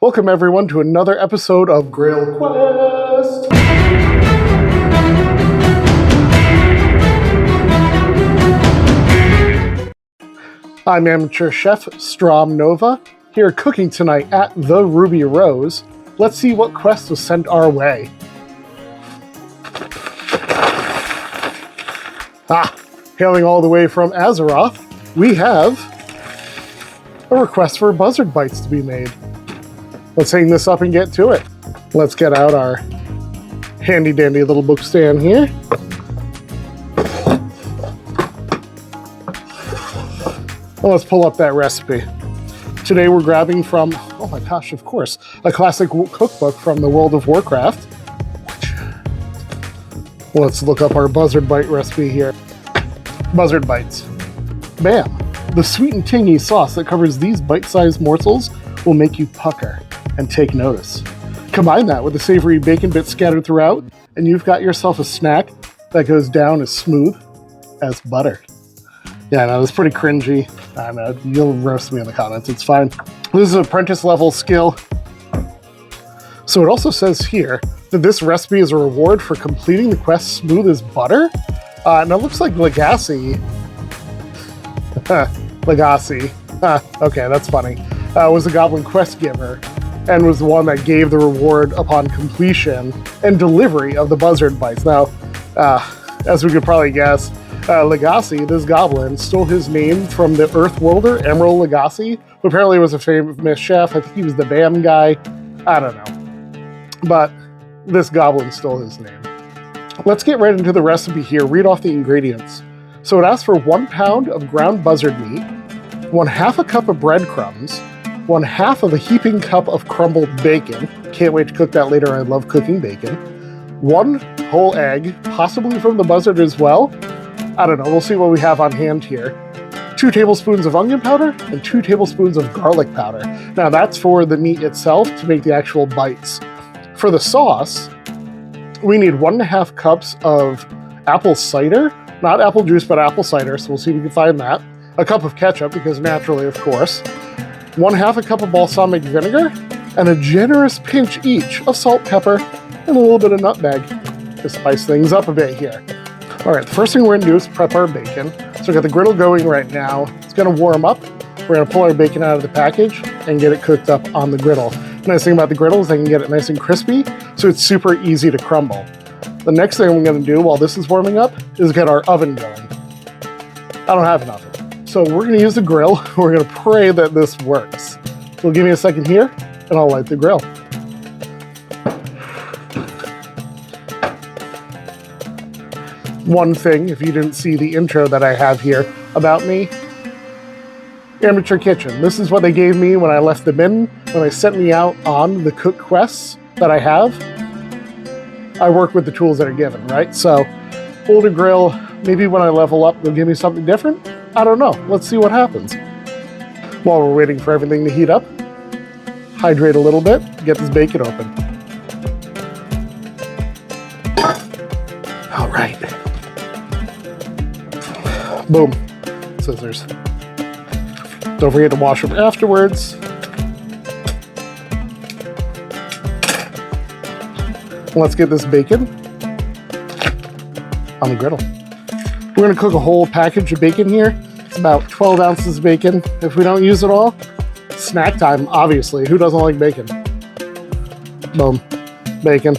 Welcome everyone to another episode of Grill Quest! I'm amateur chef Strom Nova, here cooking tonight at the Ruby Rose. Let's see what quest was sent our way. Hailing all the way from Azeroth, we have a request for Buzzard bites to be made. Let's hang this up and get to it. Let's get out our handy dandy little book stand here. And let's pull up that recipe. Today we're grabbing from, oh my gosh, of course, a classic cookbook from the World of Warcraft. Let's look up our Buzzard bite recipe here. Buzzard bites. Bam! The sweet and tangy sauce that covers these bite-sized morsels will make you pucker and take notice. Combine that with the savory bacon bits scattered throughout, and you've got yourself a snack that goes down as smooth as butter. Yeah, no, that's pretty cringy. I know, you'll roast me in the comments, it's fine. This is an apprentice level skill. So it also says here that this recipe is a reward for completing the quest smooth as butter. And it looks like Legacy. Legacy. Okay, that's funny. Was the Goblin Quest giver and was the one that gave the reward upon completion and delivery of the Buzzard bites. Now, as we could probably guess, Legacy, this goblin, stole his name from the Earth Worlder, Emerald Legacy, who apparently was a famous chef. I think he was the BAM guy. I don't know. But this goblin stole his name. Let's get right into the recipe here. Read off the ingredients. So it asks for 1 pound of ground buzzard meat, 1/2 a cup of breadcrumbs, 1/2 of a heaping cup of crumbled bacon. Can't wait to cook that later. I love cooking bacon. 1 whole egg, possibly from the Buzzard as well. I don't know. We'll see what we have on hand here. 2 tablespoons of onion powder and 2 tablespoons of garlic powder. Now that's for the meat itself to make the actual bites. For the sauce, we need 1.5 cups of apple cider. Not apple juice, but apple cider, so we'll see if we can find that. A cup of ketchup, because naturally, of course. 1/2 a cup of balsamic vinegar, and a generous pinch each of salt, pepper, and a little bit of nutmeg to spice things up a bit here. All right, the first thing we're gonna do is prep our bacon. So we've got the griddle going right now. It's gonna warm up. We're gonna pull our bacon out of the package and get it cooked up on the griddle. The nice thing about the griddle is I can get it nice and crispy, so it's super easy to crumble. The next thing I'm gonna do while this is warming up is get our oven going. I don't have an oven. So we're gonna use the grill. We're gonna pray that this works. So give me a second here and I'll light the grill. One thing, if you didn't see the intro that I have here about me, Amateur Kitchen. This is what they gave me when I left the bin, when they sent me out on the cook quests that I have. I work with the tools that are given, right? So, older grill, maybe when I level up, they'll give me something different. I don't know. Let's see what happens. While we're waiting for everything to heat up, hydrate a little bit, get this bacon open. All right. Boom. Scissors. Don't forget to wash them afterwards. Let's get this bacon on the griddle. We're gonna cook a whole package of bacon here. It's about 12 ounces of bacon. If we don't use it all, snack time, obviously. Who doesn't like bacon? Boom. Bacon.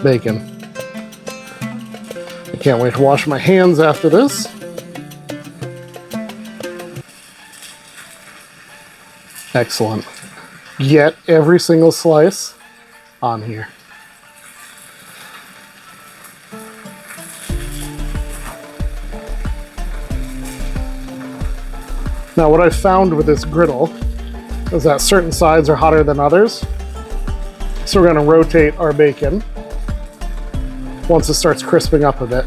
Bacon. I can't wait to wash my hands after this. Excellent. Get every single slice on here. Now what I've found with this griddle is that certain sides are hotter than others. So we're going to rotate our bacon once it starts crisping up a bit.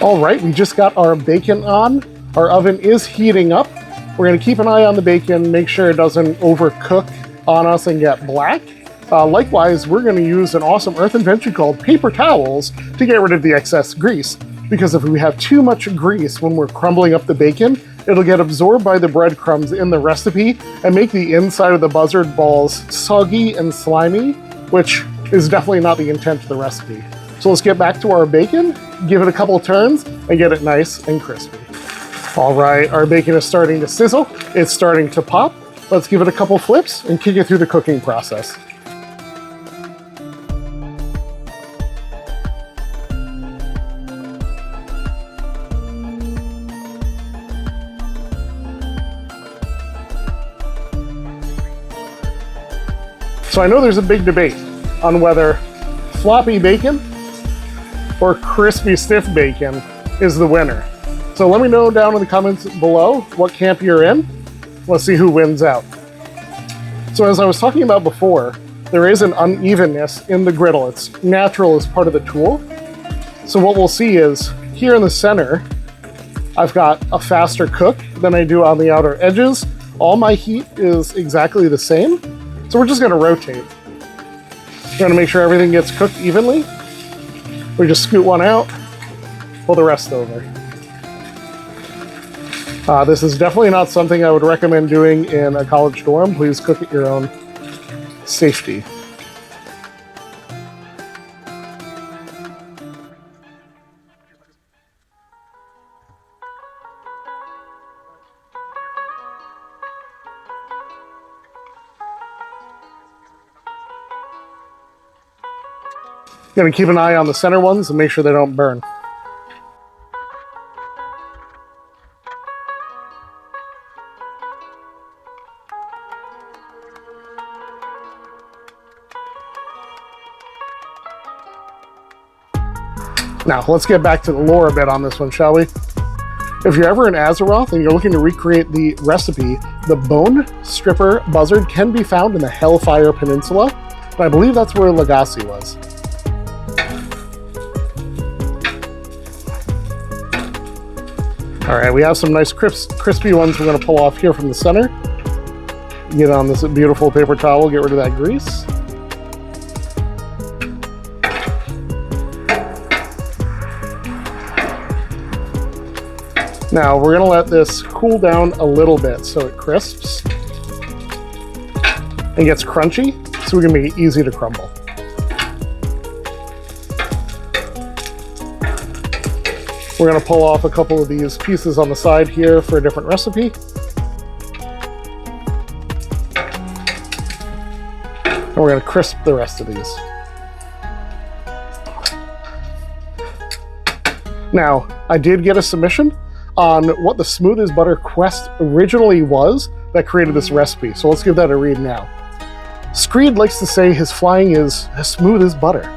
All right, we just got our bacon on. Our oven is heating up. We're gonna keep an eye on the bacon, make sure it doesn't overcook on us and get black. Likewise, we're gonna use an awesome earth invention called paper towels to get rid of the excess grease. because if we have too much grease when we're crumbling up the bacon, it'll get absorbed by the breadcrumbs in the recipe and make the inside of the Buzzard balls soggy and slimy, which is definitely not the intent of the recipe. So let's get back to our bacon, give it a couple turns, and get it nice and crispy. All right, our bacon is starting to sizzle. It's starting to pop. Let's give it a couple flips and kick it through the cooking process. So I know there's a big debate on whether floppy bacon or crispy stiff bacon is the winner. So let me know down in the comments below what camp you're in. Let's see who wins out. So as I was talking about before, there is an unevenness in the griddle. It's natural as part of the tool. So what we'll see is here in the center, I've got a faster cook than I do on the outer edges. All my heat is exactly the same. So we're just gonna rotate. We're gonna make sure everything gets cooked evenly. We just scoot one out, pull the rest over. This is definitely not something I would recommend doing in a college dorm. Please cook at your own safety. Gonna keep an eye on the center ones and make sure they don't burn. Now, let's get back to the lore a bit on this one, shall we? If you're ever in Azeroth and you're looking to recreate the recipe, the Bone Stripper Buzzard can be found in the Hellfire Peninsula, and I believe that's where Legacy was. All right, we have some nice crispy ones we're gonna pull off here from the center. Get on this beautiful paper towel, get rid of that grease. Now we're gonna let this cool down a little bit so it crisps and gets crunchy, so we can make it easy to crumble. We're gonna pull off a couple of these pieces on the side here for a different recipe. And we're gonna crisp the rest of these. Now, I did get a submission on what the smooth as butter quest originally was that created this recipe, so let's give that a read now. Screed likes to say his flying is as smooth as butter.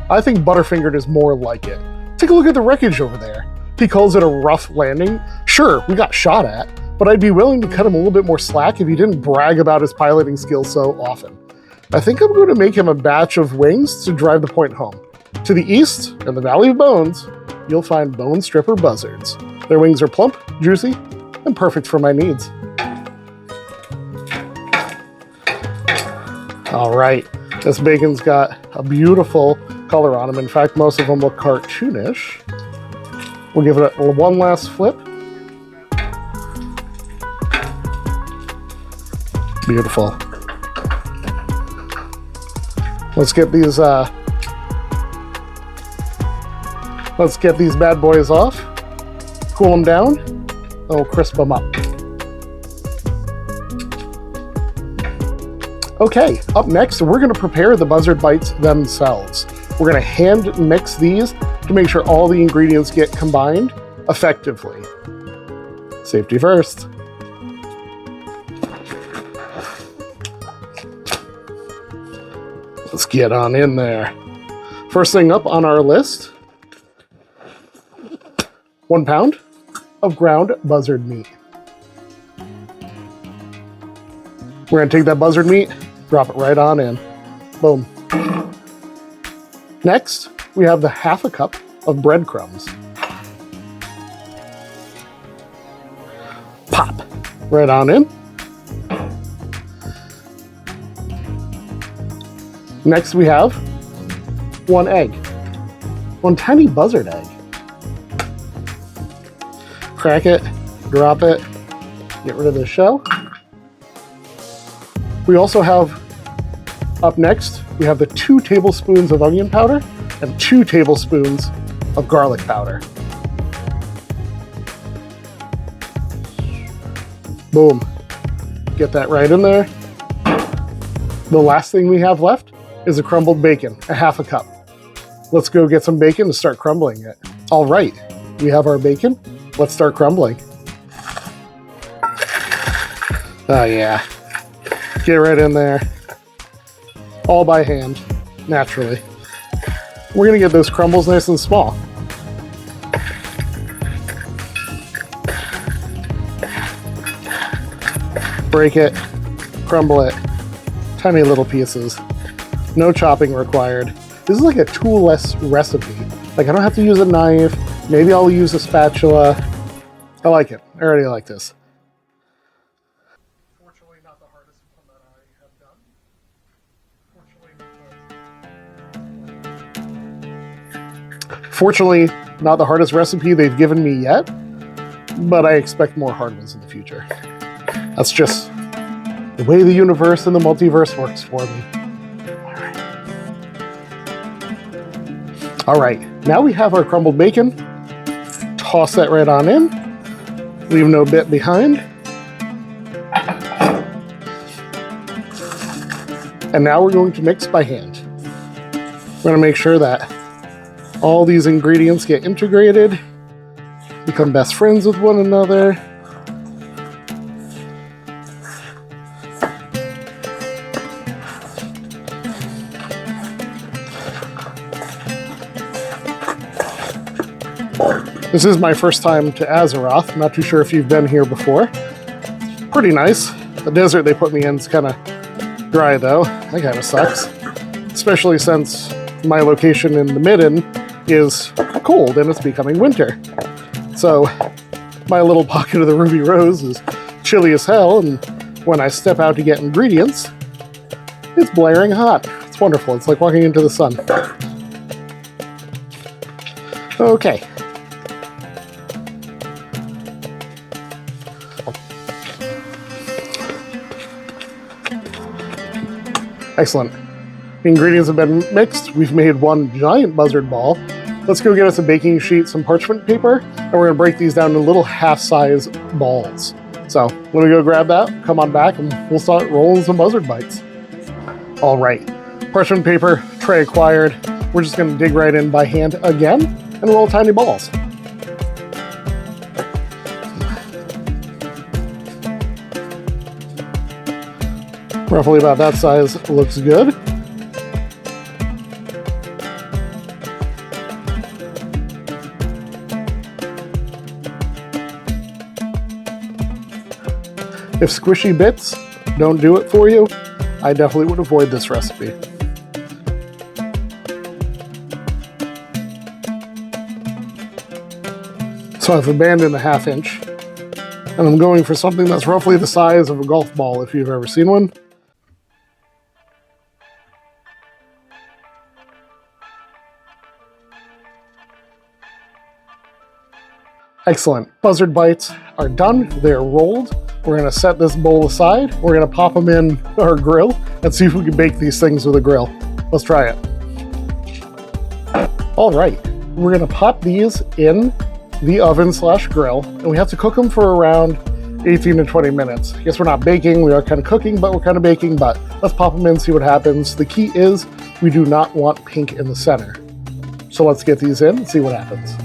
I think Butterfingered is more like it. Take a look at the wreckage over there. He calls it a rough landing. Sure, we got shot at, but I'd be willing to cut him a little bit more slack if he didn't brag about his piloting skills so often. I think I'm going to make him a batch of wings to drive the point home. To the east, in the Valley of Bones, you'll find Bone Stripper Buzzards. Their wings are plump, juicy, and perfect for my needs. All right, this bacon's got a beautiful color on them. In fact, most of them look cartoonish. We'll give it one last flip. Beautiful. Let's get these bad boys off. Cool them down, and we'll crisp them up. Okay, up next, we're gonna prepare the Buzzard bites themselves. We're gonna hand mix these to make sure all the ingredients get combined effectively. Safety first. Let's get on in there. First thing up on our list, 1 pound of ground buzzard meat. We're gonna take that buzzard meat, drop it right on in. Boom. Next, we have the 1/2 cup of breadcrumbs. Pop right on in. Next, we have 1 egg. 1 tiny buzzard egg. crack it, drop it, get rid of the shell. We also have, up next, we have the 2 tablespoons of onion powder and 2 tablespoons of garlic powder. Boom. Get that right in there. The last thing we have left is a crumbled bacon, a half a cup. Let's go get some bacon and start crumbling it. All right, we have our bacon. Let's start crumbling. Oh yeah. Get right in there. All by hand, naturally. We're gonna get those crumbles nice and small. Break it, crumble it, tiny little pieces. No chopping required. This is like a tool-less recipe. Like I don't have to use a knife. Maybe I'll use a spatula. I like it. I already like this. Fortunately, not the hardest one that I have done. Fortunately, not the hardest recipe they've given me yet, but I expect more hard ones in the future. That's just the way the universe and the multiverse works for me. All right, now we have our crumbled bacon. Toss that right on in. Leave no bit behind. And now we're going to mix by hand. We're going to make sure that all these ingredients get integrated, become best friends with one another. This is my first time to Azeroth. Not too sure if you've been here before. Pretty nice. The desert they put me in is kind of dry though. That kind of sucks. Especially since my location in the Midden is cold and it's becoming winter. So my little pocket of the Ruby Rose is chilly as hell, and when I step out to get ingredients, it's blaring hot. It's wonderful. It's like walking into the sun. Okay. Excellent. The ingredients have been mixed. We've made one giant buzzard ball. Let's go get us a baking sheet, some parchment paper, and we're gonna break these down into little half-size balls. So let me go grab that, come on back, and we'll start rolling some buzzard bites. All right, parchment paper, tray acquired. We're just gonna dig right in by hand again and roll tiny balls. Roughly about that size looks good. If squishy bits don't do it for you, I definitely would avoid this recipe. So I've abandoned a 1/2 inch, and I'm going for something that's roughly the size of a golf ball if you've ever seen one. Excellent. Buzzard bites are done. They're rolled. We're going to set this bowl aside. We're going to pop them in our grill and see if we can bake these things with a grill. Let's try it. All right. We're going to pop these in the oven/grill, and we have to cook them for around 18 to 20 minutes. I guess we're not baking. We are kind of cooking, but we're kind of baking. But let's pop them in, see what happens. The key is we do not want pink in the center. So let's get these in and see what happens.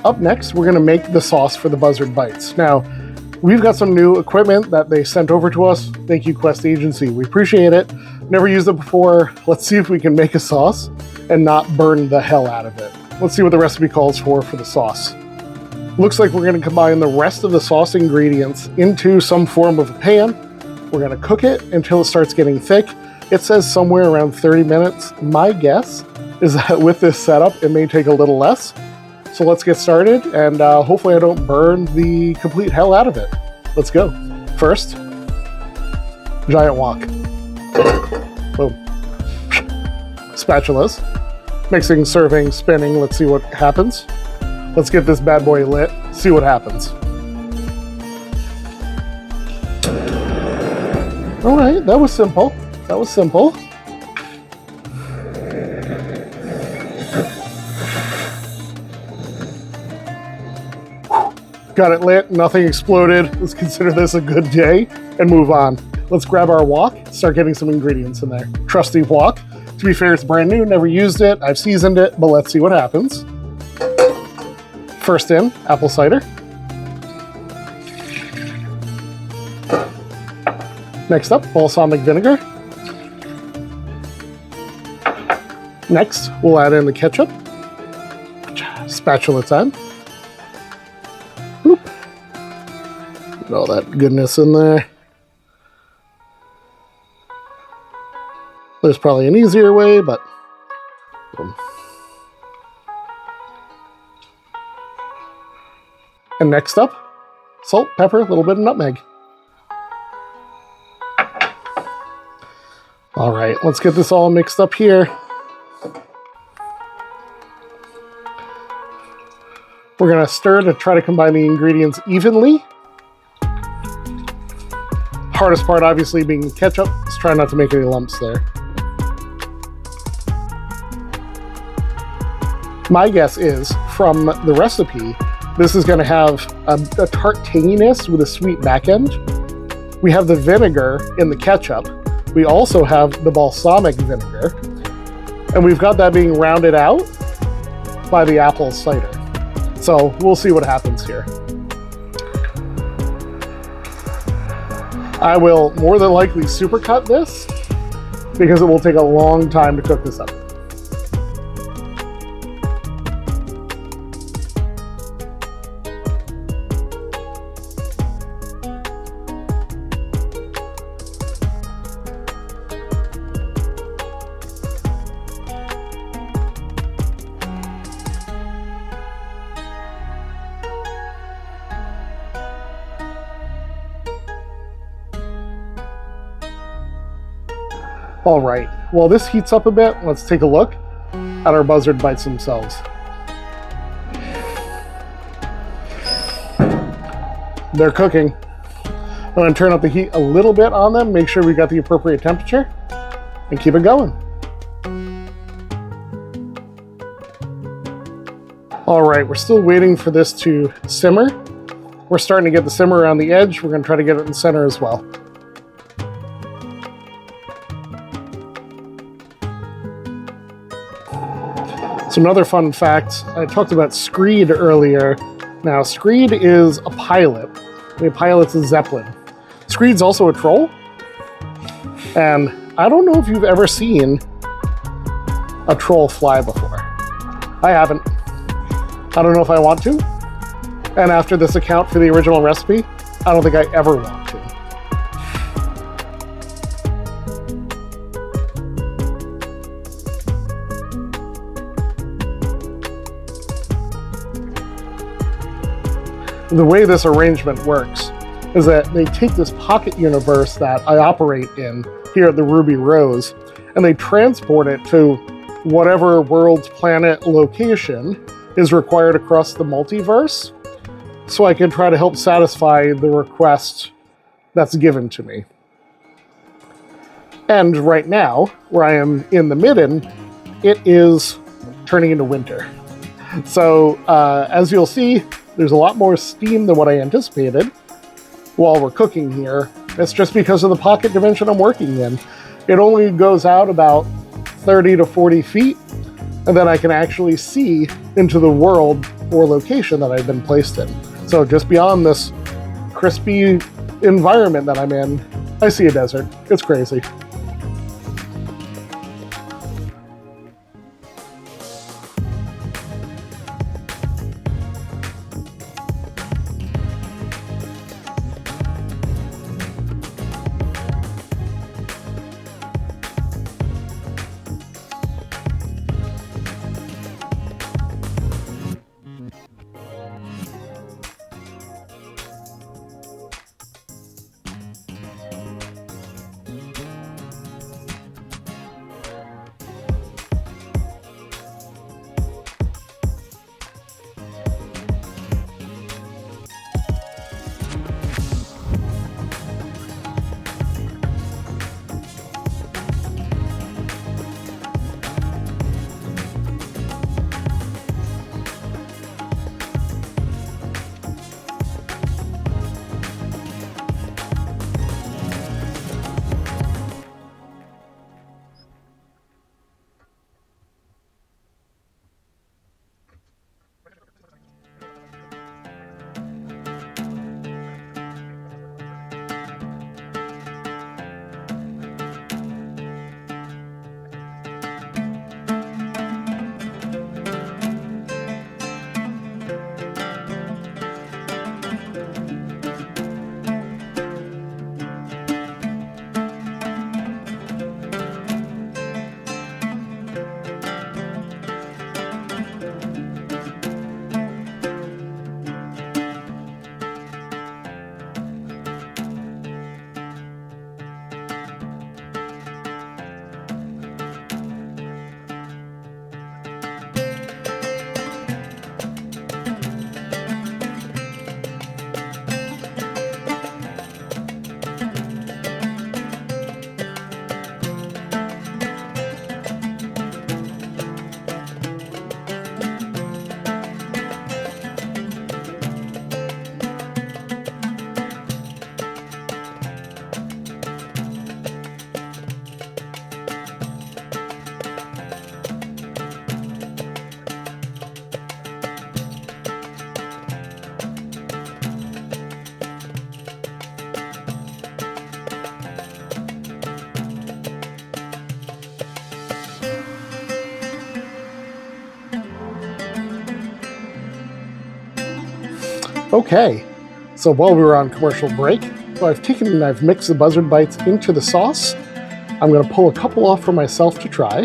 Up next, we're going to make the sauce for the buzzard bites. Now, we've got some new equipment that they sent over to us. Thank you, Quest Agency. We appreciate it. Never used it before. Let's see if we can make a sauce and not burn the hell out of it. Let's see what the recipe calls for the sauce. Looks like we're going to combine the rest of the sauce ingredients into some form of a pan. We're going to cook it until it starts getting thick. It says somewhere around 30 minutes. My guess is that with this setup, it may take a little less. So let's get started, and hopefully I don't burn the complete hell out of it. Let's go. First, giant wok. Boom. Spatulas. Mixing, serving, spinning. Let's see what happens. Let's get this bad boy lit, see what happens. All right, that was simple. That was simple. Got it lit, nothing exploded. Let's consider this a good day and move on. Let's grab our wok, start getting some ingredients in there. Trusty wok. To be fair, it's brand new, never used it. I've seasoned it, but let's see what happens. First in, apple cider. Next up, balsamic vinegar. Next, we'll add in the ketchup. Spatula time. Bloop. Get all that goodness in there. There's probably an easier way, but boom. And next up, salt, pepper, a little bit of nutmeg. All right, let's get this all mixed up here. We're gonna stir to try to combine the ingredients evenly. Hardest part obviously being the ketchup. Let's try not to make any lumps there. My guess is, from the recipe, this is gonna have a tart tanginess with a sweet back end. We have the vinegar in the ketchup. We also have the balsamic vinegar. And we've got that being rounded out by the apple cider. So we'll see what happens here. I will more than likely supercut this because it will take a long time to cook this up. All right, while this heats up a bit, let's take a look at our Buzzard bites themselves. They're cooking. I'm gonna turn up the heat a little bit on them, make sure we got the appropriate temperature, and keep it going. All right, we're still waiting for this to simmer. We're starting to get the simmer around the edge. We're gonna try to get it in the center as well. So another fun fact, I talked about Screed earlier. Now, Screed is a pilot. He pilots a Zeppelin. Screed's also a troll. And I don't know if you've ever seen a troll fly before. I haven't. I don't know if I want to. And after this account for the original recipe, I don't think I ever want to. The way this arrangement works is that they take this pocket universe that I operate in here at the Ruby Rose, and they transport it to whatever world, planet, location is required across the multiverse, so I can try to help satisfy the request that's given to me. And right now, where I am in the midden, it is turning into winter. So as you'll see, there's a lot more steam than what I anticipated while we're cooking here. It's just because of the pocket dimension I'm working in. It only goes out about 30 to 40 feet, and then I can actually see into the world or location that I've been placed in. So just beyond this crispy environment that I'm in, I see a desert. It's crazy. Okay, so while we were on commercial break, I've taken and I've mixed the Buzzard bites into the sauce. I'm going to pull a couple off for myself to try.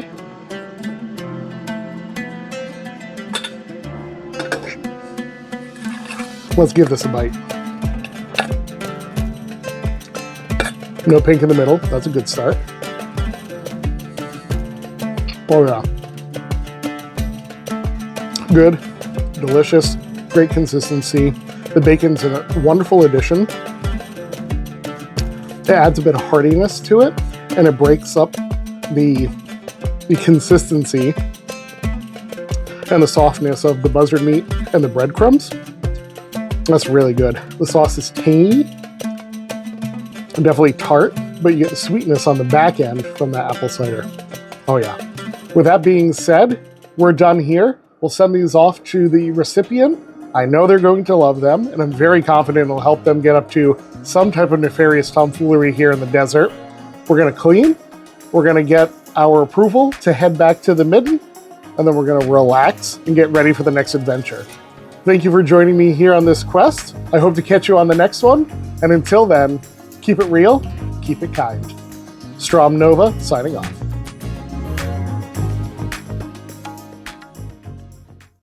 Let's give this a bite. No pink in the middle. That's a good start. Oh yeah. Good, delicious, great consistency. The bacon's a wonderful addition. It adds a bit of heartiness to it, and it breaks up the consistency and the softness of the Buzzard meat and the breadcrumbs. That's really good. The sauce is tangy, definitely tart, but you get the sweetness on the back end from that apple cider. Oh yeah. With that being said, we're done here. We'll send these off to the recipient. I know they're going to love them, and I'm very confident it'll help them get up to some type of nefarious tomfoolery here in the desert. We're going to clean. We're going to get our approval to head back to the Midden, and then we're going to relax and get ready for the next adventure. Thank you for joining me here on this quest. I hope to catch you on the next one. And until then, keep it real, keep it kind. Strom Nova, signing off.